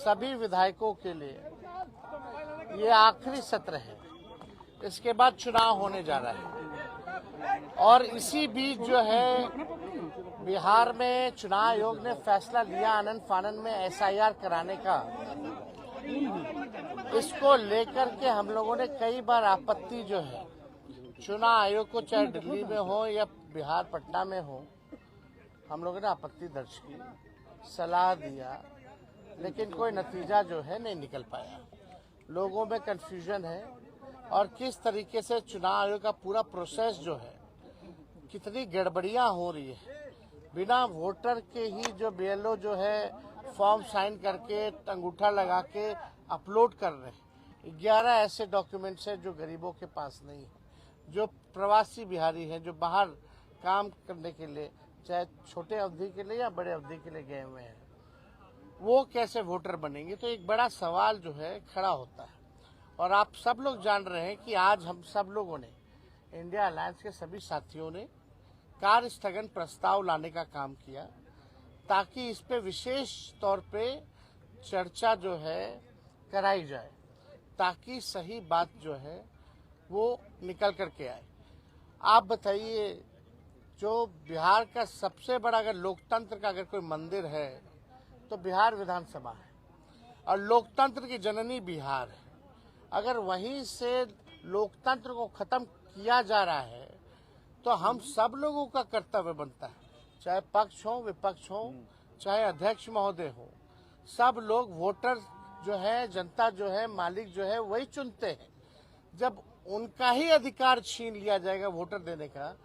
सभी विधायकों के लिए ये आखिरी सत्र है। इसके बाद चुनाव होने जा रहा है और इसी बीच जो है बिहार में चुनाव आयोग ने फैसला लिया आनन फानन में एसआईआर कराने का। इसको लेकर के हम लोगों ने कई बार आपत्ति जो है चुनाव आयोग को, चाहे दिल्ली में हो या बिहार पटना में हो, हम लोगों ने आपत्ति दर्ज की, सलाह दिया, लेकिन कोई नतीजा जो है नहीं निकल पाया। लोगों में कंफ्यूजन है और किस तरीके से चुनाव आयोग का पूरा प्रोसेस जो है, कितनी गड़बड़ियां हो रही है। बिना वोटर के ही जो बीएलओ जो है फॉर्म साइन करके अंगूठा लगा के अपलोड कर रहे हैं। 11 ऐसे डॉक्यूमेंट्स हैं जो गरीबों के पास नहीं है, जो प्रवासी बिहारी हैं, जो बाहर काम करने के लिए, चाहे छोटे अवधि के लिए या बड़े अवधि के लिए गए हुए हैं, वो कैसे वोटर बनेंगे। तो एक बड़ा सवाल जो है खड़ा होता है। और आप सब लोग जान रहे हैं कि आज हम सब लोगों ने, इंडिया अलायंस के सभी साथियों ने कार्य स्थगन प्रस्ताव लाने का काम किया ताकि इस पे विशेष तौर पे चर्चा जो है कराई जाए, ताकि सही बात जो है वो निकल करके आए। आप बताइए, जो बिहार का सबसे बड़ा अगर लोकतंत्र का अगर कोई मंदिर है तो बिहार विधानसभा है और लोकतंत्र की जननी बिहार है। अगर वहीं से लोकतंत्र को खत्म किया जा रहा है तो हम सब लोगों का कर्तव्य बनता है, चाहे पक्ष हो विपक्ष हो, चाहे अध्यक्ष महोदय हो, सब लोग वोटर जो है, जनता जो है, मालिक जो है वही चुनते हैं। जब उनका ही अधिकार छीन लिया जाएगा वोटर देने का,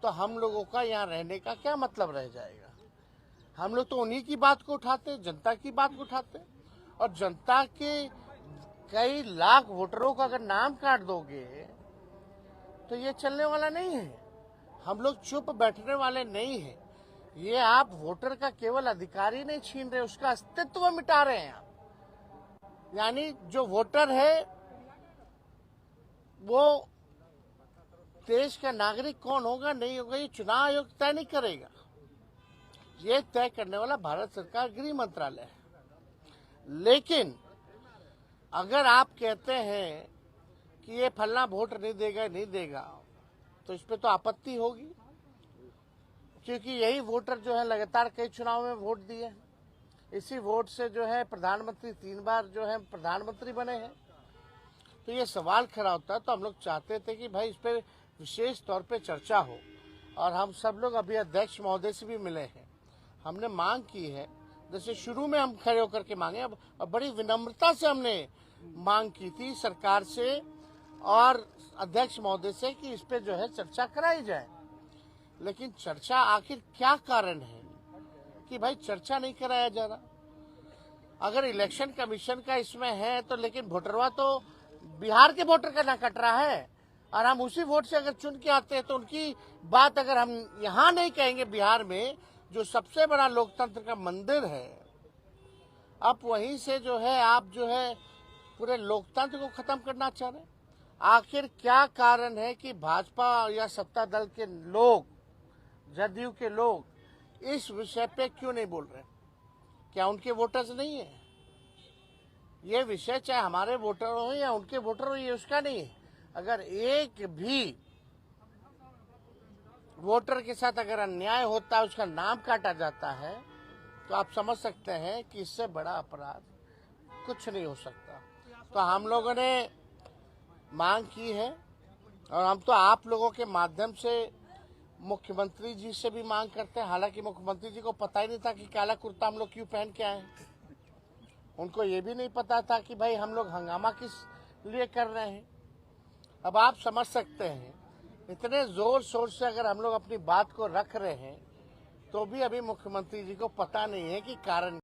तो हम लोगों का यहाँ रहने का क्या मतलब रह जाएगा। हम लोग तो उन्हीं की बात को उठाते, जनता की बात को उठाते, और जनता के कई लाख वोटरों का अगर नाम काट दोगे तो ये चलने वाला नहीं है। हम लोग चुप बैठने वाले नहीं हैं। ये आप वोटर का केवल अधिकार ही नहीं छीन रहे, उसका अस्तित्व मिटा रहे हैं आप। यानी जो वोटर है वो देश का नागरिक कौन होगा नहीं होगा ये चुनाव आयोग तय नहीं करेगा। ये तय करने वाला भारत सरकार गृह मंत्रालय है। लेकिन अगर आप कहते हैं कि ये फलना वोट नहीं देगा तो इस पे तो आपत्ति होगी, क्योंकि यही वोटर जो है लगातार कई चुनाव में वोट दिए। इसी वोट से जो है प्रधानमंत्री 3 बार जो है प्रधानमंत्री बने हैं। तो ये सवाल खड़ा होता है। तो हम लोग चाहते थे कि भाई इस पे विशेष तौर पे चर्चा हो, और हम सब लोग अभी अध्यक्ष महोदय से भी मिले हैं। हमने मांग की है, जैसे शुरू में हम खड़े होकर के मांगे, अब बड़ी विनम्रता से हमने मांग की थी सरकार से और अध्यक्ष महोदय से कि इस पे जो है चर्चा कराई जाए। लेकिन चर्चा आखिर क्या कारण है कि भाई चर्चा नहीं कराया जा रहा। अगर इलेक्शन कमीशन का इसमें है तो, लेकिन वोटरवा तो बिहार के वोटर का ना कट रहा है, और हम उसी वोट से अगर चुन के आते हैं तो उनकी बात अगर हम यहाँ नहीं कहेंगे, बिहार में जो सबसे बड़ा लोकतंत्र का मंदिर है, अब वहीं से जो है आप जो है पूरे लोकतंत्र को खत्म करना चाह रहे हैं। आखिर क्या कारण है कि भाजपा या सत्ता दल के लोग, जदयू के लोग इस विषय पे क्यों नहीं बोल रहे? क्या उनके वोटर्स नहीं है? ये विषय चाहे हमारे वोटर हो या उनके वोटर हो, ये उसका नहीं है। अगर एक भी वोटर के साथ अगर अन्याय होता है, उसका नाम काटा जाता है, तो आप समझ सकते हैं कि इससे बड़ा अपराध कुछ नहीं हो सकता। तो हम लोगों ने मांग की है, और हम तो आप लोगों के माध्यम से मुख्यमंत्री जी से भी मांग करते हैं। हालांकि मुख्यमंत्री जी को पता ही नहीं था कि काला कुर्ता हम लोग क्यों पहन के आए हैं। उनको ये भी नहीं पता था कि भाई हम लोग हंगामा किस लिए कर रहे हैं। अब आप समझ सकते हैं, इतने जोर शोर से अगर हम लोग अपनी बात को रख रहे हैं तो भी अभी मुख्यमंत्री जी को पता नहीं है कि कारण